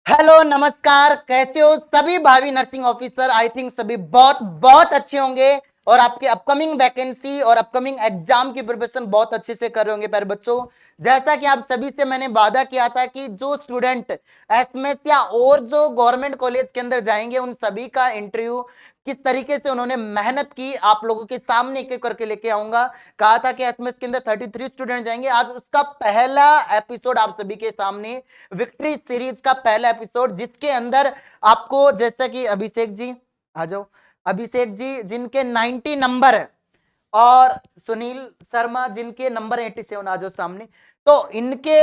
Hello नमस्कार, कैसे हो सभी भावी नर्सिंग ऑफिसर। आई थिंक सभी बहुत बहुत अच्छे होंगे और आपके अपकमिंग वैकेंसी और अपकमिंग एग्जाम की प्रिपरेशन बहुत अच्छे से कर रहे होंगे। प्यारे बच्चों, जैसा कि आप सभी से मैंने वादा किया था कि जो स्टूडेंट एसएमएस या और जो गवर्नमेंट कॉलेज के अंदर जाएंगे उन सभी का इंटरव्यू किस तरीके से उन्होंने मेहनत की आप लोगों के सामने एक एक करके लेके आऊंगा। कहा था कि एसएमएस के अंदर 33 स्टूडेंट जाएंगे, आज उसका पहला एपिसोड आप सभी के सामने, विक्ट्री सीरीज का पहला एपिसोड, जिसके अंदर आपको, जैसा कि अभिषेक जी आ जाओ, अभिषेक जी जिनके 90 नंबर है और सुनील शर्मा जिनके नंबर 87, आ जाओ सामने। तो इनके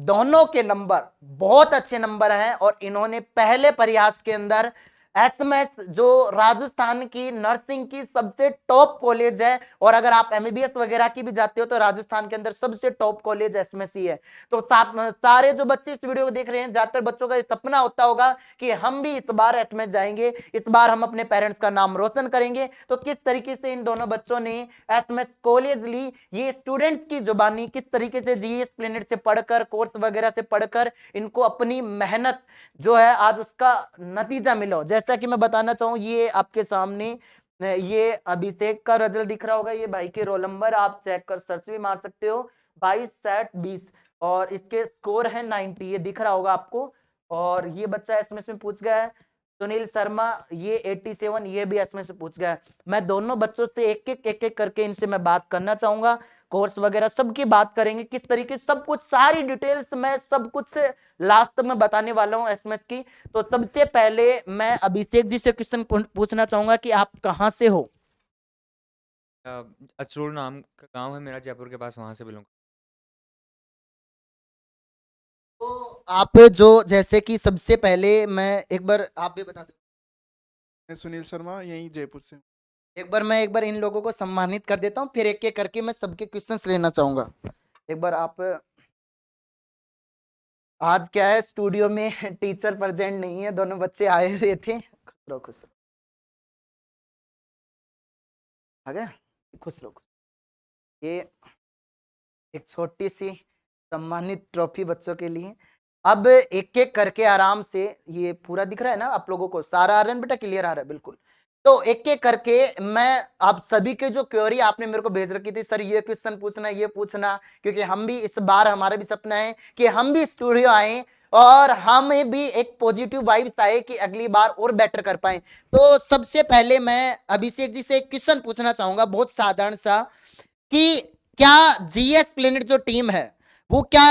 दोनों के नंबर बहुत अच्छे नंबर हैं और इन्होंने पहले प्रयास के अंदर एसएमएस, जो राजस्थान की नर्सिंग की सबसे टॉप कॉलेज है, और अगर आप एमबीबीएस वगैरह की भी जाते हो तो राजस्थान के अंदर सबसे टॉप कॉलेज एसएमएस ही है। तो सारे जो बच्चे इस वीडियो को देख रहे हैं, ज्यादातर बच्चों का सपना होता होगा कि हम भी इस बार एसएमएस जाएंगे, इस बार हम अपने पेरेंट्स का नाम रोशन करेंगे। तो किस तरीके से इन दोनों बच्चों ने एसएमएस कॉलेज ली, ये स्टूडेंट्स की जुबानी किस तरीके से जीएस प्लेनेट से पढ़कर, कोर्स वगैरह से पढ़कर इनको अपनी मेहनत जो है आज उसका नतीजा मिला। जैसा कि मैं बताना चाहूं, ये आपके सामने ये अभिषेक का रिजल्ट दिख रहा होगा, ये भाई के रोल नंबर आप चेक कर सर्च भी मार सकते हो, 22/20, और इसके स्कोर है 90, ये दिख रहा होगा आपको। और ये बच्चा एसएमएस में पूछ गया है, सुनील शर्मा ये 87, ये भी एसएमएस में पूछ गया है। मैं दोनों बच्चों से एक एक करके इनसे मैं बात करना चाहूंगा, कोर्स वगैरह सबकी बात करेंगे, किस तरीके सब कुछ सारी डिटेल्स मैं सब कुछ लास्ट तक मैं बताने वाला हूं एसएमएस की। तो सबसे पहले मैं अभिषेक जी से क्वेश्चन पूछना चाहूंगा कि आप कहां से हो। अचरूर नाम का गांव है मेरा, जयपुर के पास, वहां से बिलोंग। तो आप जो, जैसे कि सबसे पहले मैं एक बार आप भी बता दो, मैं सुनील शर्मा यहीं जयपुर से हूँ। एक बार इन लोगों को सम्मानित कर देता हूं, फिर एक एक करके मैं सबके क्वेश्चंस लेना चाहूंगा। एक बार आप, आज क्या है स्टूडियो में टीचर प्रेजेंट नहीं है, दोनों बच्चे आए हुए थे। खुश रहो, खुश रहो, आ गया, खुश रहो। ये एक छोटी सी सम्मानित ट्रॉफी बच्चों के लिए। अब एक एक करके आराम से, ये पूरा दिख रहा है ना आप लोगों को, सारा आ रहा है बेटा, क्लियर आ रहा है बिल्कुल। तो एक एक करके मैं आप सभी के जो क्वेरी आपने मेरे को भेज रखी थी, सर ये क्वेश्चन पूछना, ये पूछना, क्योंकि हम भी इस बार, हमारा भी सपना है कि हम भी स्टूडियो आए और हमें भी एक पॉजिटिव वाइब्स आए कि अगली बार और बेटर कर पाए। तो सबसे पहले मैं अभिषेक जी से एक क्वेश्चन पूछना चाहूंगा, बहुत साधारण सा, कि क्या जीएस प्लेनेट जो टीम है वो क्या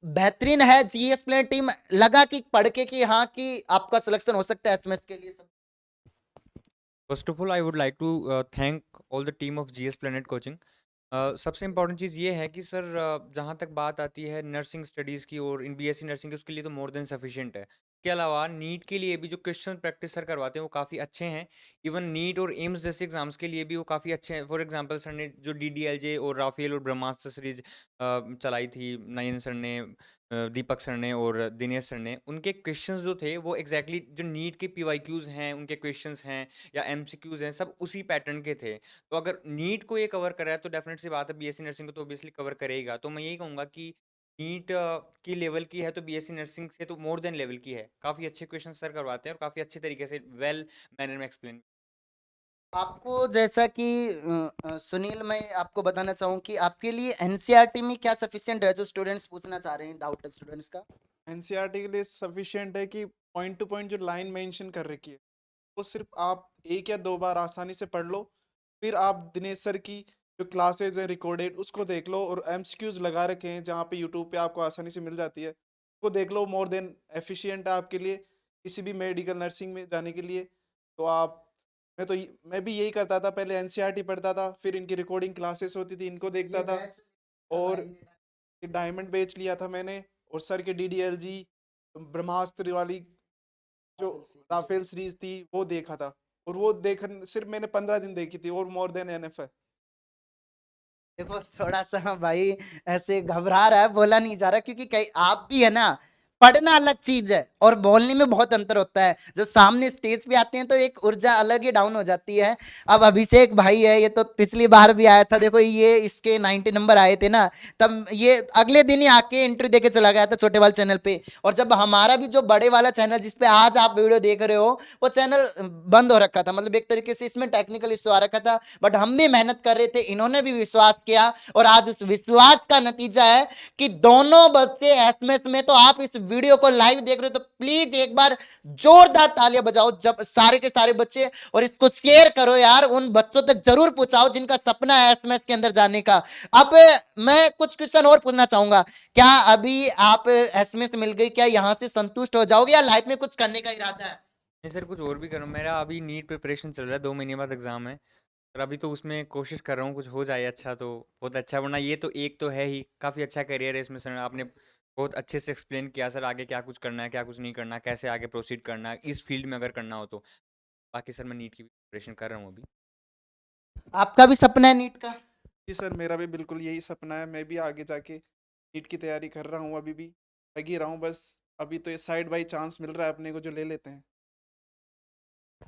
बेहतरीन है? जीएस प्लेनेट टीम लगा कि पढ़ के कि हाँ कि आपका सिलेक्शन हो सकता है एसएमएस के लिए सब? First of all I would like to thank all the team of GS Planet coaching. सबसे इम्पॉर्टेंट चीज़ ये है कि सर, जहाँ तक बात आती है नर्सिंग स्टडीज़ की और इन बीएससी नर्सिंग की, उसके लिए तो मोर देन सफिशिएंट है। इसके अलावा नीट के लिए भी जो क्वेश्चन प्रैक्टिस सर करवाते हैं वो काफ़ी अच्छे हैं। इवन नीट और एम्स जैसे एग्जाम्स के लिए भी वो काफ़ी अच्छे हैं। फॉर एग्जांपल सर ने जो डीडीएलजे और राफेल और ब्रह्मास्त्र सीरीज चलाई थी, नयन सर ने, दीपक सर ने और दिनेश सर ने, उनके क्वेश्चंस जो थे वो एग्जैक्टली जो नीट के पीवाईक्यूज हैं, उनके क्वेश्चंस हैं या एमसीक्यूज हैं, सब उसी पैटर्न के थे। तो अगर नीट को ये कवर कर रहा है तो डेफिनेट सी बात है बीएससी नर्सिंग को तो ऑब्वियसली कवर करेगा। तो मैं यही कहूँगा कि नीट की लेवल की है तो बीएससी नर्सिंग से तो मोर देन लेवल की है। काफ़ी अच्छे क्वेश्चन सर करवाते हैं और काफ़ी अच्छे तरीके से वेल मैनर में एक्सप्लेन। आपको जैसा कि सुनील, मैं आपको बताना चाहूँ कि आपके लिए एनसीईआरटी में क्या सफिशिएंट है, जो स्टूडेंट्स पूछना चाह रहे हैं, डाउट स्टूडेंट्स का। एनसीईआरटी के लिए सफिशिएंट है कि पॉइंट टू पॉइंट जो लाइन मेंशन कर रखी है वो सिर्फ आप एक या दो बार आसानी से पढ़ लो। फिर आप दिनेश सर की जो क्लासेज है रिकॉर्डेड उसको देख लो, और एमसीक्यूज लगा रखे हैं जहाँ पे यूट्यूब पे आपको आसानी से मिल जाती है, उसको देख लो। मोर देन एफिशिएंट है आपके लिए किसी भी मेडिकल नर्सिंग में जाने के लिए। तो आप, मैं भी यही करता था, पहले एनसीईआरटी पढ़ता था, फिर इनकी रिकॉर्डिंग क्लासेस होती थी, इनको देखता ये था। बैच और डायमंड बेच लिया था मैंने, और सर के डीडीएलजी ब्रह्मास्त्र वाली जो राफेल सीरीज थी वो देखा था। और वो देख सिर्फ मैंने 15 दिन देखी थी, और मोर देन एनएफ है। देखो थोड़ा सा भाई ऐसे घबरा रहा है, बोला नहीं जा रहा, क्योंकि कई आप भी है ना, पढ़ना अलग चीज है और बोलने में बहुत अंतर होता है। जब सामने स्टेज पे आते हैं तो एक ऊर्जा अलग ही डाउन हो जाती है। अब अभिषेक भाई है, ये तो पिछली बार भी आया था, देखो ये इसके 90 नंबर आए थे ना, तब ये अगले दिन ही आके इंटरव्यू देके चला गया था छोटे वाले चैनल पे। और जब हमारा भी जो बड़े वाला चैनल जिसपे आज आप वीडियो देख रहे हो, वो चैनल बंद हो रखा था, मतलब एक तरीके से इसमें टेक्निकल इश्यू आ रखा था, बट हम भी मेहनत कर रहे थे, इन्होंने भी विश्वास किया, और आज उस विश्वास का नतीजा है कि दोनों बच्चे एसएमएस में। तो आप इस वीडियो को लाइव देख रहे हो तो प्लीज एक बार जोरदार तालियां बजाओ जब सारे के सारे बच्चे, और इसको शेयर करो यार, उन बच्चों तक जरूर पहुंचाओ जिनका सपना है एसएमएस के अंदर जाने का। अब मैं कुछ क्वेश्चन और पूछना चाहूंगा, क्या अभी आप एसएमएस मिल गई, क्या यहां से संतुष्ट हो जाओगे या लाइफ में कुछ करने का इरादा है? नहीं सर, कुछ और भी करूँ। मेरा अभी नीट प्रिपरेशन चल रहा है, 2 महीने बाद एग्ज़ाम है। और अभी तो उसमें कोशिश कर रहा हूँ कुछ हो जाए अच्छा तो बहुत अच्छा, वरना ये तो एक तो है ही, काफ़ी अच्छा करियर है इसमें सर। आपने बहुत अच्छे से एक्सप्लेन किया सर, आगे क्या कुछ करना है, क्या कुछ नहीं करना, कैसे आगे प्रोसीड करना है इस फील्ड में अगर करना हो तो। बाकी सर मैं नीट की प्रिपरेशन कर रहा हूँ अभी। आपका भी सपना है नीट का? जी सर, मेरा भी बिल्कुल यही सपना है। मैं भी आगे जाके नीट की तैयारी कर रहा हूँ, अभी भी लगी रहा हूँ बस। अभी तो ये साइड बाई चांस मिल रहा है अपने को जो ले लेते हैं।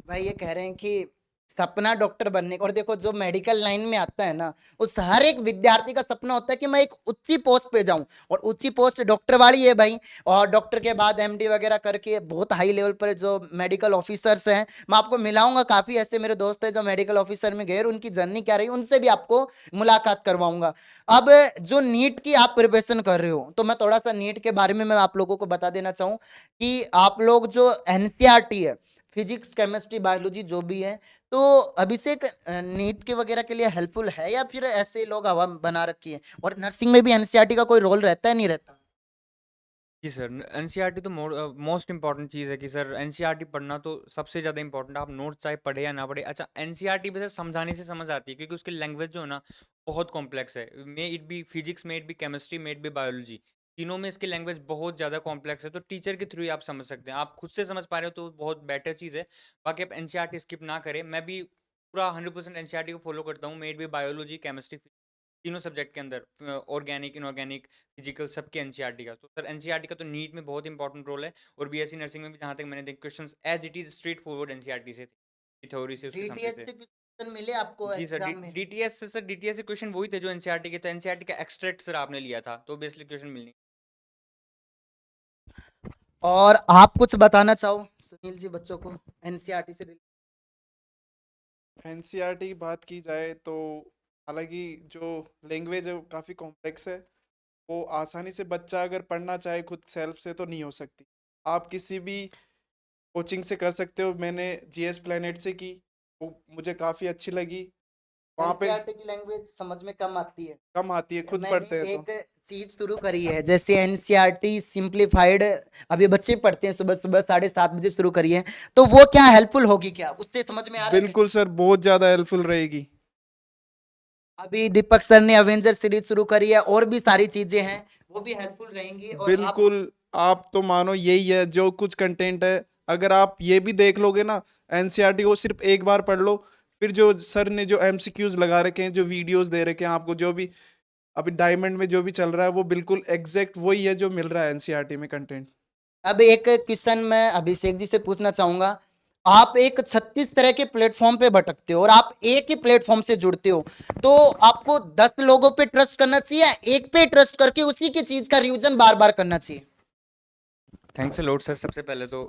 भाई ये कह रहे हैं कि सपना डॉक्टर बनने का, और देखो जो मेडिकल लाइन में आता है ना, उस हर एक विद्यार्थी का सपना होता है कि मैं एक ऊंची पोस्ट पे जाऊं, और ऊंची पोस्ट डॉक्टर वाली है भाई। और डॉक्टर के बाद एमडी वगैरह करके बहुत हाई लेवल पर जो मेडिकल ऑफिसर्स हैं, मैं आपको मिलाऊंगा, काफी ऐसे मेरे दोस्त हैं जो मेडिकल ऑफिसर में गए, और उनकी जर्नी क्या रही उनसे भी आपको मुलाकात करवाऊंगा। अब जो नीट की आप प्रिपरेशन कर रहे हो, तो मैं थोड़ा सा नीट के बारे में मैं आप लोगों को बता देना चाहूँ कि आप लोग जो एनसीईआरटी है, फिजिक्स केमिस्ट्री बायोलॉजी जो भी है, तो अभिषेक नीट के वगैरह के लिए हेल्पफुल है या फिर ऐसे लोग हवा बना रखी है? और नर्सिंग में भी एनसीईआरटी का कोई रोल रहता है नहीं रहता? जी सर, एनसीईआरटी तो मोस्ट इंपॉर्टेंट चीज़ है कि सर एनसीईआरटी पढ़ना तो सबसे ज़्यादा इंपॉर्टेंट है। आप नोट्स चाहे पढ़े या ना पढ़े, अच्छा एनसीईआरटी पे सर समझाने से समझ आती है, क्योंकि उसकी लैंग्वेज जो है ना बहुत कॉम्प्लेक्स है। मे it B physics, may it B chemistry, may it B biology, तीनों में इसकी लैंग्वेज बहुत ज़्यादा कॉम्प्लेक्स है। तो टीचर के थ्रू ही आप समझ सकते हैं। आप खुद से समझ पा रहे हो तो बहुत बेटर चीज़ है। बाकी आप एनसीईआरटी स्किप ना करें। मैं भी पूरा 100% एनसीईआरटी को फॉलो करता हूँ। मे इट बी बायोलॉजी, केमिस्ट्री, तीनों सब्जेक्ट के अंदर ऑर्गेनिक, इनऑर्गेनिक, फिजिकल, सबके एनसीईआरटी का। तो सर एनसीईआरटी का तो नीट में बहुत इंपॉर्टेंट रोल है। और बीएससी नर्सिंग में भी जहाँ तक मैंने देखे questions as it is straight forward NCERT से थे, थ्योरी से, उसके समरी डीटीएच से। से क्वेश्चन मिले आपको जी सर, एग्जाम में? डीटीएस से सर, डीटीएस से क्वेश्चन वही थे जो एनसीईआरटी के। तो एनसीईआरटी का एक्सट्रैक्ट सर आपने लिया था तो बेसिकली क्वेश्चन मिलनी। और आप कुछ बताना चाहो सुनील जी बच्चों को एनसीईआरटी से related? एनसीईआरटी की बात की जाए तो हालांकि जो लैंग्वेज है वो काफ़ी कॉम्प्लेक्स है। वो आसानी से बच्चा अगर पढ़ना चाहे खुद सेल्फ से तो नहीं हो सकती। आप किसी भी कोचिंग से कर सकते हो। मैंने जीएस प्लेनेट से की, वो मुझे काफ़ी अच्छी लगी। वहाँ पे एनसीईआरटी की लैंग्वेज समझ में कम आती है। कम आती है, खुद मैंने पढ़ते हैं तो। एक चीज शुरू करी है, जैसे एनसीईआरटी सिंप्लीफाइड, अभी बच्चे पढ़ते हैं सुबह सुबह 7:30 बजे शुरू करी है, तो वो क्या हेल्पफुल होगी, क्या उससे समझ में आ रहा है क्या? बिल्कुल सर, बहुत ज़्यादा हेल्पफुल रहेगी। अभी दीपक सर ने अवेंजर सीरीज शुरू करी है, और भी सारी चीजें हैं, वो भी हेल्पफुल रहेंगी। और आप बिल्कुल, आप तो मानो यही है जो कुछ कंटेंट है। अगर आप ये भी देख लोगे ना, एनसीईआरटी को सिर्फ एक बार पढ़ लो, फिर जो सर ने जो एमसीक्यूज लगा रखे हैं, जो वीडियोस दे रखे हैं आपको, जो भी अभी डायमंड में जो भी चल रहा है, वो बिल्कुल एग्जैक्ट वही है जो मिल रहा है एनसीईआरटी में कंटेंट। अब एक क्वेश्चन मैं अभिषेक जी से पूछना चाहूंगा, आप एक 36 तरह के प्लेटफॉर्म पे भटकते हो और आप एक ही प्लेटफॉर्म से जुड़ते हो, तो आपको 10 लोगों पे ट्रस्ट करना चाहिए या एक पे ट्रस्ट करके उसी की चीज का रिवीजन बार बार करना चाहिए? थैंक्स अ लॉट सर, सबसे पहले तो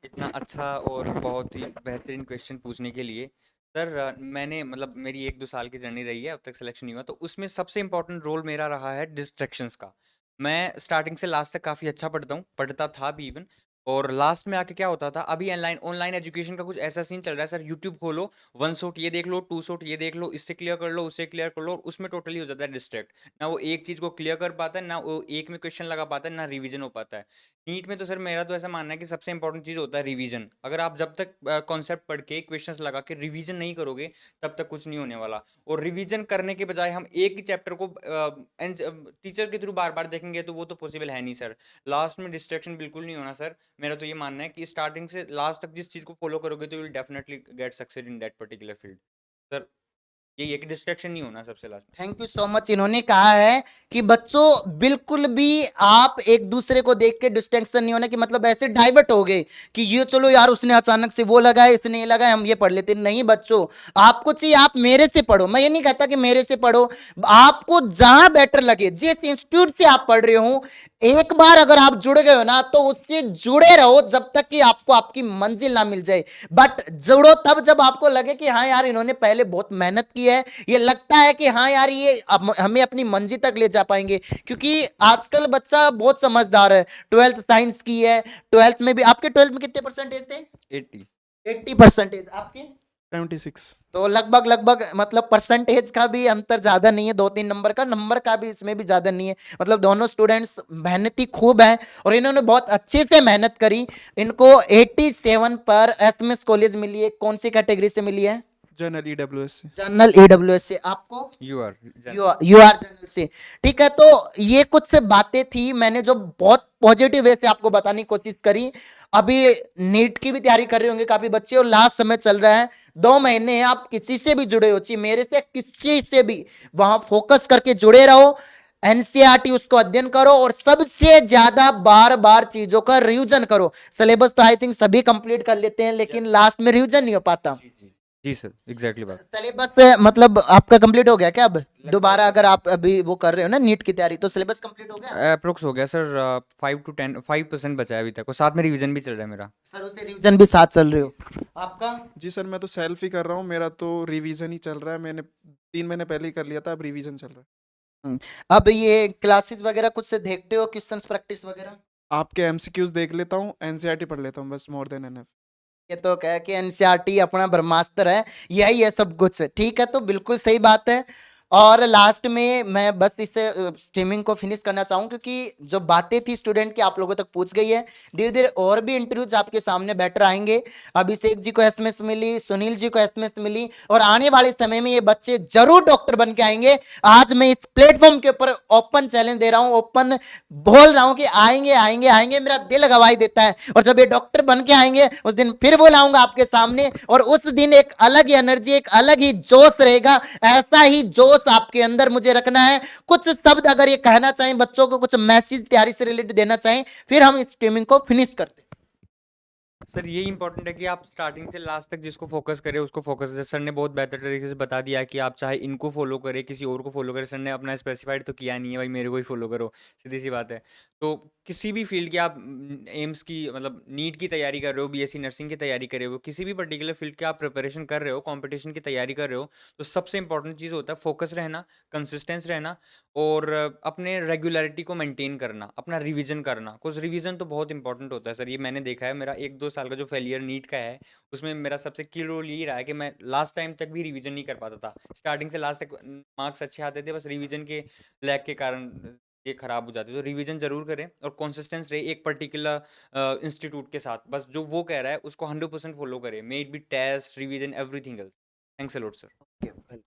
इतना अच्छा और बहुत ही बेहतरीन क्वेश्चन पूछने के लिए। सर मैंने मतलब मेरी 1-2 साल की जर्नी रही है, अब तक सिलेक्शन नहीं हुआ, तो उसमें सबसे इंपॉर्टेंट रोल मेरा रहा है डिस्ट्रैक्शंस का। मैं स्टार्टिंग से लास्ट तक काफ़ी अच्छा पढ़ता हूँ, पढ़ता था भी इवन। और लास्ट में आके क्या होता था, अभी ऑनलाइन ऑनलाइन एजुकेशन का कुछ ऐसा सीन चल रहा है सर, यूट्यूब खोलो, 1 शॉट ये देख लो, 2 शॉट ये देख लो, इससे क्लियर कर लो, उससे क्लियर कर लो, और उसमें टोटली हो जाता है डिस्ट्रैक्ट। ना वो एक चीज़ को क्लियर कर पाता है, ना वो एक में क्वेश्चन लगा पाता है, ना रिवीजन हो पाता है। नीट में तो सर मेरा तो ऐसा मानना है कि सबसे इंपॉर्टेंट चीज़ होता है रिवीजन। अगर आप जब तक कॉन्सेप्ट पढ़ के क्वेश्चंस लगा के रिवीजन नहीं करोगे, तब तक कुछ नहीं होने वाला। और रिवीजन करने के बजाय हम एक ही चैप्टर को टीचर के थ्रू बार बार देखेंगे तो वो तो पॉसिबल है नहीं सर। लास्ट में डिस्ट्रैक्शन बिल्कुल नहीं होना सर। मेरा तो ये मानना है कि स्टार्टिंग से लास्ट तक जिस चीज़ को फॉलो करोगे तो you will definitely get success in that particular field sir. यही एक डिस्ट्रैक्शन नहीं होना सबसे last. Thank you so much. इन्होंने कहा है कि बच्चों बिल्कुल भी आप एक दूसरे को देख के डिस्ट्रैक्शन नहीं होना, कि मतलब ऐसे डाइवर्ट हो गए कि ये चलो यार उसने अचानक से वो लगाया, इसने ये लगाया, हम ये पढ़ लेते नहीं। बच्चों आपको चाहिए आप मेरे से पढ़ो, मैं ये नहीं कहता कि मेरे से पढ़ो, आपको जहां बेटर लगे, जिस इंस्टीट्यूट से आप पढ़ रहे हो, एक बार अगर आप जुड़ गए हो ना तो उससे जुड़े रहो जब तक कि आपको आपकी मंजिल ना मिल जाए। बट जुड़ो तब जब आपको लगे कि हाँ यार इन्होंने पहले बहुत मेहनत की है, ये लगता है कि हाँ यार ये हमें अपनी मंजिल तक ले जा पाएंगे। क्योंकि आजकल बच्चा बहुत समझदार है, 12th साइंस की है, 12th में भी आपके 12th में कितने परसेंटेज थे? 80। 80%। आपके 76। तो लगभग लगभग मतलब परसेंटेज का भी अंतर ज्यादा नहीं है, 2-3 नंबर का, नंबर का भी इसमें भी ज्यादा नहीं है। मतलब दोनों स्टूडेंट्स मेहनती खूब हैं और इन्होंने बहुत अच्छे से मेहनत करी। इनको 87 पर एसएमएस कॉलेज मिली है। कौन सी कैटेगरी से मिली है? जनरल ईडब्ल्यूएस से। जनरल ईडब्ल्यूएस से। आपको? You are you are general से। ठीक है, तो ये कुछ से बातें थी मैंने जो बहुत पॉजिटिव वे से आपको बताने की कोशिश करी। अभी नीट की भी तैयारी कर रहे होंगे काफी बच्चे और लास्ट समय चल रहा है, 2 महीने हैं, आप किसी से भी जुड़े हो, चाहिए मेरे से किसी से भी, वहां फोकस करके जुड़े रहो, एनसीईआरटी उसको अध्ययन करो और सबसे ज्यादा बार बार चीजों का रिवीजन करो। सिलेबस तो आई थिंक सभी कंप्लीट कर लेते हैं लेकिन लास्ट में रिवीजन नहीं हो पाता। जी सर, एग्जैक्टली बात। सिलेबस मतलब आपका कंप्लीट हो गया क्या? अब दोबारा अगर आप अभी वो कर रहे हो ना नीट की तैयारी, तो सिलेबस कंप्लीट हो गया? अप्रोक्स हो गया सर, 5% बचा है अभी तक और साथ में रिवीजन भी चल रहा है मेरा। सर उससे रिवीजन भी साथ चल रहे हो आपका? जी सर, मैं तो सेल्फ ही कर रहा हूँ, मेरा तो रिवीजन ही चल रहा है। मैंने 3 महीने पहले ही कर लिया था, अब रिवीजन चल रहा है। अब ये क्लासेस वगैरह कुछ से देखते हो, क्वेश्चंस प्रैक्टिस वगैरह? आपके एमसीक्यूज देख लेता हूँ, एनसीईआरटी पढ़ लेता हूँ, बस मोर देन एनफ। ये तो कह के एनसीईआरटी अपना ब्रह्मास्त्र है, यही है सब कुछ। ठीक है, तो बिल्कुल सही बात है। और लास्ट में मैं बस इस स्ट्रीमिंग को फिनिश करना चाहूँ क्योंकि जो बातें थी स्टूडेंट की आप लोगों तक पहुंच गई है। धीरे धीरे और भी इंटरव्यूज आपके सामने बेटर आएंगे। अभिषेक जी को एसएमएस मिली, सुनील जी को एसएमएस मिली और आने वाले समय में ये बच्चे जरूर डॉक्टर बन के आएंगे। आज मैं इस प्लेटफॉर्म के ऊपर ओपन चैलेंज दे रहा हूँ, ओपन बोल रहा हूँ कि आएंगे आएंगे आएंगे, मेरा दिल गवाही देता है। और जब ये डॉक्टर बन के आएंगे उस दिन फिर बुलाऊंगा आपके सामने और उस दिन एक अलग ही एनर्जी, एक अलग ही जोश रहेगा। ऐसा ही जोश आपके अंदर मुझे रखना है। कुछ शब्द अगर ये कहना चाहें बच्चों को, कुछ मैसेज तैयारी से रिलेटेड देना चाहें, फिर हम इस स्ट्रीमिंग को फिनिश करते हैं। सर ये इंपॉर्टेंट है कि आप स्टार्टिंग से लास्ट तक जिसको फोकस करें उसको फोकस करें। सर ने बहुत बेहतर तरीके से बता दिया है कि आप चाहे इनको फॉलो करें किसी और को फॉलो करें। सर ने अपना स्पेसिफाइड तो किया नहीं है भाई मेरे को ही फॉलो करो, सीधी सी बात है। तो किसी भी फील्ड की आप एम्स की मतलब नीट की तैयारी कर रहे हो, बीएससी नर्सिंग की तैयारी कर रहे हो, किसी भी पर्टिकुलर फील्ड की आप प्रिपरेशन कर रहे हो, कंपटीशन की तैयारी कर रहे हो, तो सबसे इंपॉर्टेंट चीज़ होता है फोकस रहना, कंसिस्टेंस रहना और अपने रेगुलरिटी को मेंटेन करना, अपना रिवीजन करना। कुछ रिवीजन तो बहुत इंपॉर्टेंट होता है सर, ये मैंने देखा है। मेरा 1-2 साल का जो फेलियर नीट का है उसमें मेरा सबसे की रोल यही रहा है कि मैं लास्ट टाइम तक भी रिवीजन नहीं कर पाता था। स्टार्टिंग से लास्ट तक मार्क्स अच्छे आते थे, बस रिवीजन के लैक के कारण ये खराब हो जाते। तो रिवीजन जरूर करें और कॉन्सिस्टेंस रहे एक पर्टिकुलर इंस्टीट्यूट के साथ। बस जो वो कह रहा है उसको 100% फॉलो करें, may it be test, revision, everything else. Thanks a lot sir.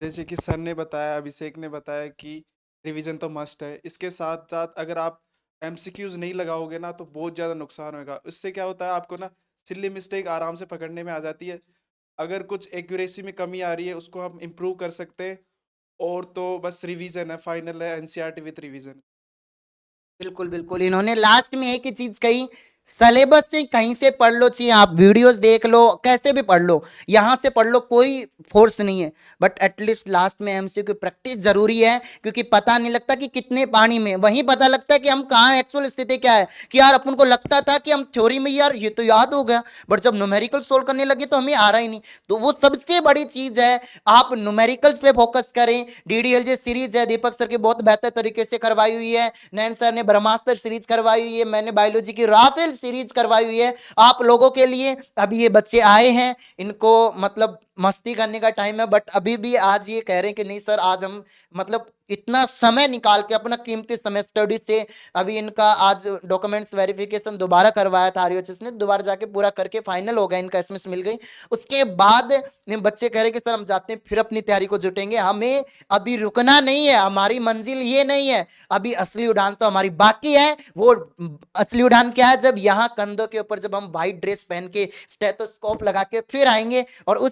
जैसे कि सर ने बताया, अभिषेक ने बताया कि रिवीजन तो मस्ट है। इसके साथ साथ अगर आप एमसीक्यूज नहीं लगाओगे ना तो बहुत ज़्यादा नुकसान होगा। उससे क्या होता है, आपको ना सिली मिस्टेक आराम से पकड़ने में आ जाती है। अगर कुछ एक्यूरेसी में कमी आ रही है उसको हम इम्प्रूव कर सकते हैं। और तो बस रिवीजन है, फाइनल है एनसीईआरटी विद रिवीजन। बिल्कुल बिल्कुल, इन्होंने लास्ट में एक ही चीज कही, सिलेबस से कहीं से पढ़ लो, चाहिए आप वीडियोस देख लो, कैसे भी पढ़ लो, यहां से पढ़ लो, कोई फोर्स नहीं है। बट एटलीस्ट लास्ट में एमसीक्यू प्रैक्टिस जरूरी है क्योंकि पता नहीं लगता कि कितने पानी में, वहीं पता लगता है कि हम कहाँ, एक्चुअल स्थिति क्या है। कि यार अपन को लगता था कि हम थ्योरी में यार ये तो याद हो गया, बट जब न्यूमेरिकल सोल्व करने लगे तो हमें आ रहा ही नहीं। तो वो सबसे बड़ी चीज है, आप न्यूमेरिकल्स पे फोकस करें। डीडीएलजे सीरीज है, दीपक सर की बहुत बेहतर तरीके से करवाई हुई है, नैन सर ने ब्रह्मास्त्र सीरीज करवाई हुई है, मैंने बायोलॉजी की राफेल सीरीज करवाई हुई है आप लोगों के लिए। अभी ये बच्चे आए हैं, इनको मतलब मस्ती करने का टाइम है, बट अभी भी आज ये कह रहे हैं कि नहीं सर आज हम मतलब इतना समय निकाल के अपना कीमती समय स्टडी से, अभी इनका आज डॉक्यूमेंट्स वेरिफिकेशन दोबारा करवाया था आरयूएचएस ने, दोबारा जाके पूरा करके फाइनल हो गया, इनका एसएमएस मिल गई। उसके बाद बच्चे कह रहे हैं कि सर हम जाते हैं फिर अपनी तैयारी को जुटेंगे, हमें अभी रुकना नहीं है, हमारी मंजिल ये नहीं है, अभी असली उड़ान तो हमारी बाकी है। वो असली उड़ान क्या है, जब यहाँ कंधों के ऊपर जब हम व्हाइट ड्रेस पहन के स्टेथोस्कोप लगा के फिर आएंगे और उस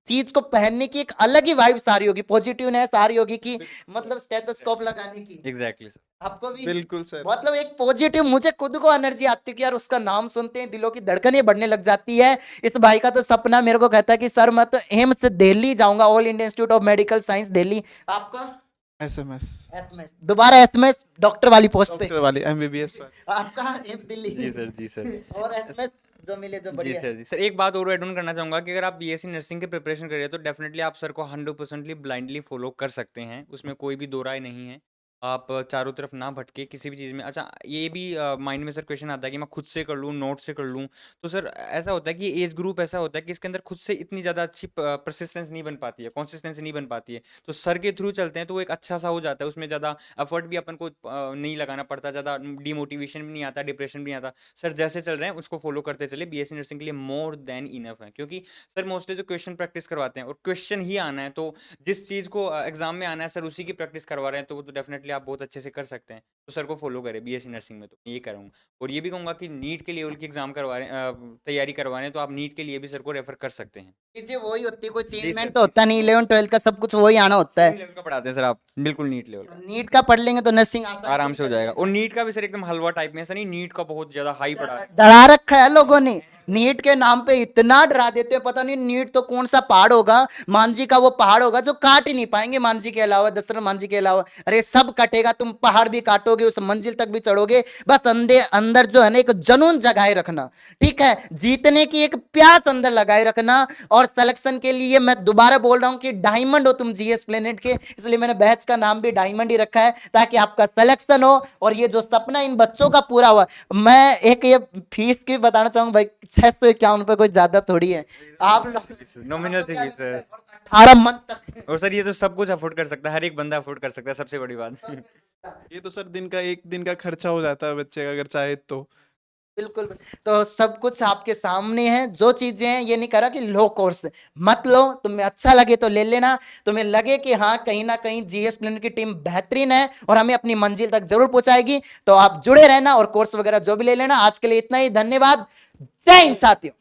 चीज को पहनने की एक अलग ही वाइब्स आ रही होगी, पॉजिटिवनेस आ रही होगी कि मतलब स्टेथोस्कोप लगाने की एग्जैक्टली सर। आपको भी बिल्कुल सर। मतलब एक पॉजिटिव, मुझे खुद को एनर्जी आती है कि यार उसका नाम सुनते हैं दिलों की धड़कनें बढ़ने लग जाती है। इस भाई का तो सपना मेरे को कहता है कि सर मैं तो एम्स दिल्ली जाऊंगा, all India institute of medical science Delhi. आपका एसएमएस एसएमएस, दोबारा एसएमएस डॉक्टर वाली पोस्ट पे। डॉक्टर वाली एमबीबीएस वाली। आपका एम्स दिल्ली जी सर, जी सर। और एसएमएस जो मिले जो जी बढ़िया सर, जी सर। एक बात और ऐड ऑन करना चाहूँगा कि अगर आप बीएससी नर्सिंग की प्रिपरेशन कर रहे हैं तो डेफिनेटली आप सर को 100% ब्लाइंडली फॉलो कर सकते हैं, उसमें कोई भी दो राय नहीं है। आप चारों तरफ ना भटके किसी भी चीज़ में। अच्छा, ये भी माइंड में सर क्वेश्चन आता है कि मैं खुद से कर लूँ, नोट से कर लूँ। तो सर ऐसा होता है कि एज ग्रुप ऐसा होता है कि इसके अंदर खुद से इतनी ज़्यादा अच्छी परसिस्टेंस नहीं बन पाती है, कंसिस्टेंसी नहीं बन पाती है। तो सर के थ्रू चलते हैं तो वो एक अच्छा सा हो जाता है, उसमें ज़्यादा एफर्ट भी अपन को नहीं लगाना पड़ता, ज़्यादा डिमोटिवेशन भी नहीं आता, डिप्रेशन भी नहीं आता। सर जैसे चल रहे हैं उसको फॉलो करते चले, बीएससी नर्सिंग के लिए मोर देन इनफ है। क्योंकि सर मोस्टली जो क्वेश्चन प्रैक्टिस करवाते हैं और क्वेश्चन ही आना है, तो जिस चीज़ को एग्जाम में आना है सर उसी की प्रैक्टिस करवा रहे हैं, तो वो तो डेफिनेटली आप बहुत अच्छे से कर सकते हैं। तो सर को फॉलो करें बीएससी नर्सिंग में, तो मैं ये कह रहा हूँ। और ये भी कहूँगा कि नीट के लेवल की एग्जाम करवा रहे हैं, तैयारी करवा रहे हैं, तो आप नीट के लिए भी सर को रेफर कर सकते हैं। चीजें वही होती है, कोई जी चेंजमेंट सर, तो जी होता सर। नहीं, 11 12 का सब कुछ वही आना होता सेम है। लेवल का पढ़ाते हैं सर आप, बिल्कुल नीट लेवल का। नीट का पढ़ लेंगे तो नर्सिंग आसानी आराम से हो निकल जाएगा। और नीट का भी सर एकदम हलवा टाइप में, ऐसा नहीं नीट का बहुत ज्यादा हाई पढ़ा है। डरा रखा है लोगों ने, नीट के नाम पे इतना डरा देते हैं, पता नहीं नीट तो कौन सा पहाड़ होगा, मांझी का वो पहाड़ होगा जो काट ही नहीं पाएंगे मांझी के अलावा, दशरथ मांझी के अलावा। अरे सब कटेगा, तुम पहाड़ भी काटोगे, उस मंजिल तक भी चढ़ोगे, बस अंदर जो है ना एक जुनून जगाए रखना, ठीक है, जीतने की एक प्यास अंदर लगाए रखना। और सिलेक्शन के लिए मैं दोबारा बोल रहा हूं कि डायमंड हो तुम जीएस प्लेनेट के, इसलिए मैंने बैच का नाम भी डायमंड ही रखा है, ताकि आपका सिलेक्शन हो और ये जो सपना इन बच्चों का पूरा हुआ। मैं एक ये फीस की बताना चाहूंगा भाई, 651 रुपए कोई ज्यादा थोड़ी है। आप नॉमिनल से फीस है। 18 मंथ तक और सर ये तो सब कुछ अफोर्ड कर सकता है, हर एक बंदा अफोर्ड कर सकता है, सबसे बड़ी बात। ये तो सर एक दिन का खर्चा हो जाता है बच्चे का अगर चाहे तो। बिल्कुल। तो सब कुछ आपके सामने है, जो चीजें हैं, ये नहीं करा कि लो कोर्स मत लो, तुम्हें अच्छा लगे तो ले लेना, तुम्हें लगे कि हाँ कहीं ना कहीं जीएस प्लेन की टीम बेहतरीन है और हमें अपनी मंजिल तक जरूर पहुंचाएगी, तो आप जुड़े रहना और कोर्स वगैरह जो भी ले लेना। आज के लिए इतना ही, धन्यवाद, जय हिंद साथियों।